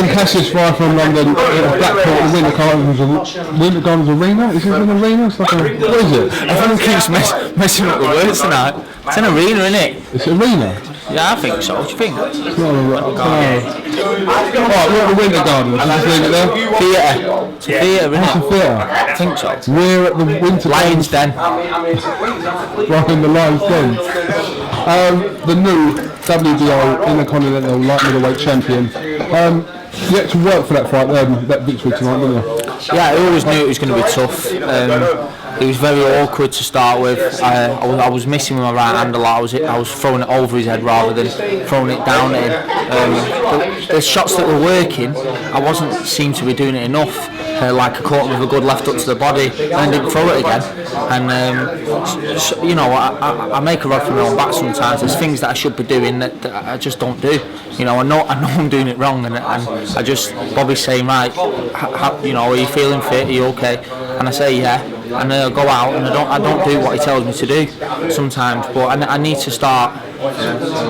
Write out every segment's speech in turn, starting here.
Within passage far from London, Blackpool, the Winter Gardens Arena? Is it an arena? It's like what is it? Everyone keeps messing up the words tonight. It's an arena, isn't it? It's an arena? Yeah, I think so. What do you think? It's not a Right, we're at the Winter Gardens. Just leave it there. Theatre. It's a theatre, isn't It's a it? theatre. I think so. We're at the Winter Lions Den. Right in the Lions Den. The new WBO Intercontinental Light Middleweight Champion. You had to work for that fight, that victory tonight, didn't you? Yeah, I always knew it was going to be tough. It was very awkward to start with. I was missing with my right hand a lot. I was throwing it over his head rather than throwing it down at him. The shots that were working, I wasn't seemed to be doing it enough. Like I caught him with a good left hook to the body and then didn't throw it again. And you know, I make a rod for my own back sometimes. There's things that I should be doing that I just don't do. You know, I know I'm doing it wrong, and I just Bobby's saying, right, you know, are you feeling fit? Are you okay? And I say yeah, and then I go out and I don't do what he tells me to do sometimes. But I need to start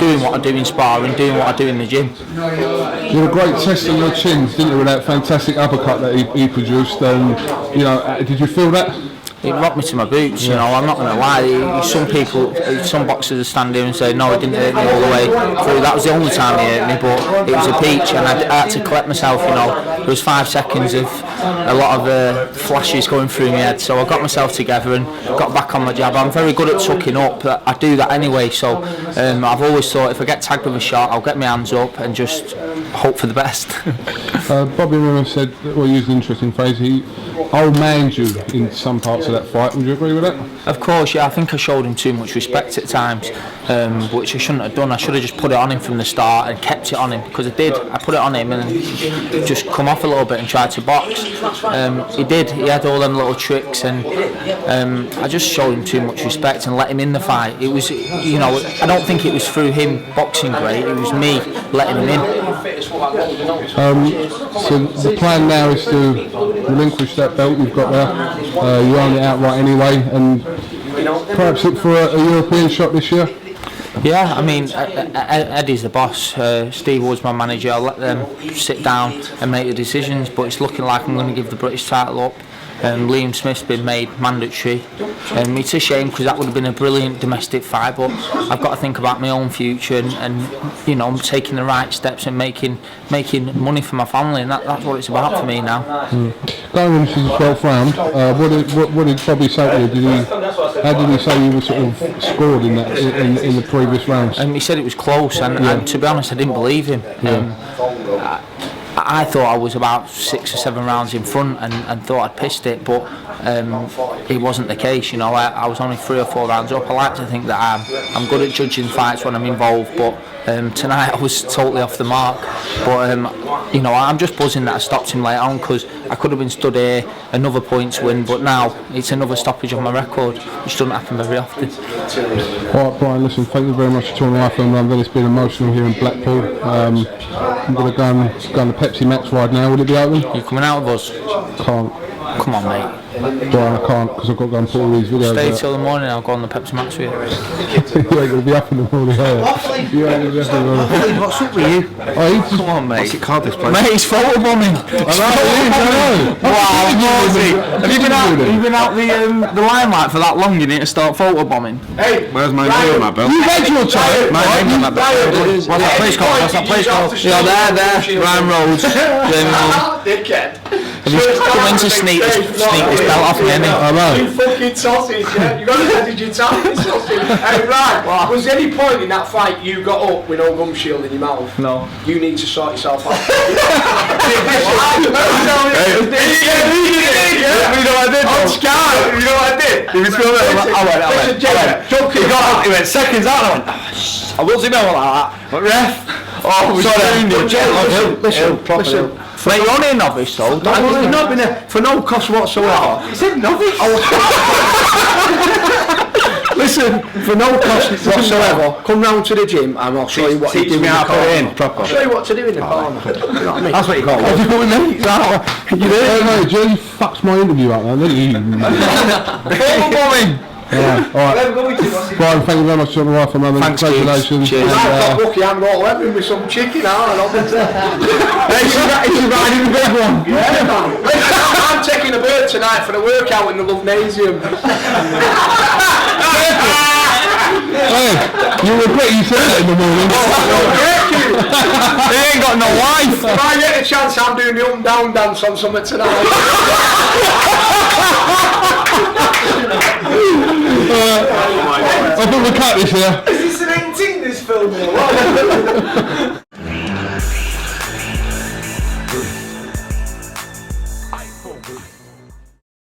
doing what I do in sparring, doing what I do in the gym. You had a great test on your chins, didn't you, with that fantastic uppercut that he produced. You know, did you feel that? It rocked me to my boots, you know, I'm not going to lie. Some boxers stand here and say, no, it didn't hurt me all the way through. That was the only time he hurt me, but it was a peach, and I had to collect myself, you know. There was 5 seconds of a lot of flashes going through my head, so I got myself together and got back on my jab. I'm very good at tucking up, I do that anyway, so I've always thought if I get tagged with a shot, I'll get my hands up and just hope for the best. Bobby Rimmer said, well, he used an interesting phrase, he old man'd you in some parts of that fight. Would you agree with that? Of course, yeah. I think I showed him too much respect at times, which I shouldn't have done. I should have just put it on him from the start and kept it on him, because I did. I put it on him and just come off a little bit and tried to box. He did. He had all them little tricks, and I just showed him too much respect and let him in the fight. It was, you know, I don't think it was through him boxing great. It was me letting him in. So the plan now is to relinquish that belt you've got there. You own it outright anyway, and perhaps look for a European shot this year. Yeah, I mean, Eddie's the boss. Steve Wood's my manager. I'll let them sit down and make the decisions, but it's looking like I'm going to give the British title up. Liam Smith's been made mandatory. It's a shame, because that would have been a brilliant domestic fight, but I've got to think about my own future and you know, I'm taking the right steps and making money for my family, and that's what it's about for me now. Going into the 12th round, what did Bobby say to you? How did he say you were sort of scored in the previous rounds? He said it was close, and to be honest, I didn't believe him. I thought I was about 6 or 7 rounds in front and thought I'd pissed it, but it wasn't the case. You know, I was only 3 or 4 rounds up. I like to think that I'm good at judging fights when I'm involved, but tonight I was totally off the mark. But you know, I'm just buzzing that I stopped him late on, because I could have been stood here, another points win, but now it's another stoppage on my record, which doesn't happen very often. Alright, Brian, listen, thank you very much for joining iFILM London. It's been emotional here in Blackpool. I'm going to go on the Pepsi Max ride now. Will it be open? You coming out with us? Can't. Come on, mate. Brian, I can't, because I've got to go and put all these videos Stay out. till the morning, I'll go on the Pepsi Max with you. You ain't going to be up in the morning, are you? You ain't going to be up in the morning. What's up with you? Come on, mate. What's it called, this place? Mate, it's photobombing. I know. Wow, Mosey. Have you been out the limelight for that long? You need to start photobombing. Hey, where's my name on that belt? You read your time. My name's on that belt. What's that place called? Yeah, there. Ryan Rhodes. Have you come in to sneak this belt off me, innit? I know. You fucking sausage, yeah? You got to edit your time, sausage. Hey, right, was there any point in that fight you got up with no gum shield in your mouth? No. You need to sort yourself out. You know what I did? On Sky, you know what I did? He was going I went, he went seconds out, and I went, I will see me like that. But ref, Listen. Mate, you're only a novice though. You've not been there for no cost whatsoever. Is it novice? Listen, for no cost whatsoever, come round to the gym and I'll show you what to do in the corner. I'll show you what to do in the corner. You know what I mean? That's what you call it. You know, Jerry fucks my interview out there, didn't he? Photobombing. Yeah. All right. Brian, thank you very much for the rifle moment. Thanks, Congratulations. Cheers. I've got lucky, I'm all having with some chicken out and obviously. He's riding the big one. Yeah, man. I'm taking a bird tonight for a workout in the Lumnasium. Hey, you regret you said that in the morning. He ain't got no wife. If I get a chance, I'm doing the up and down dance on something tonight. I think we'll cut this here. Is this an 18 this film or what?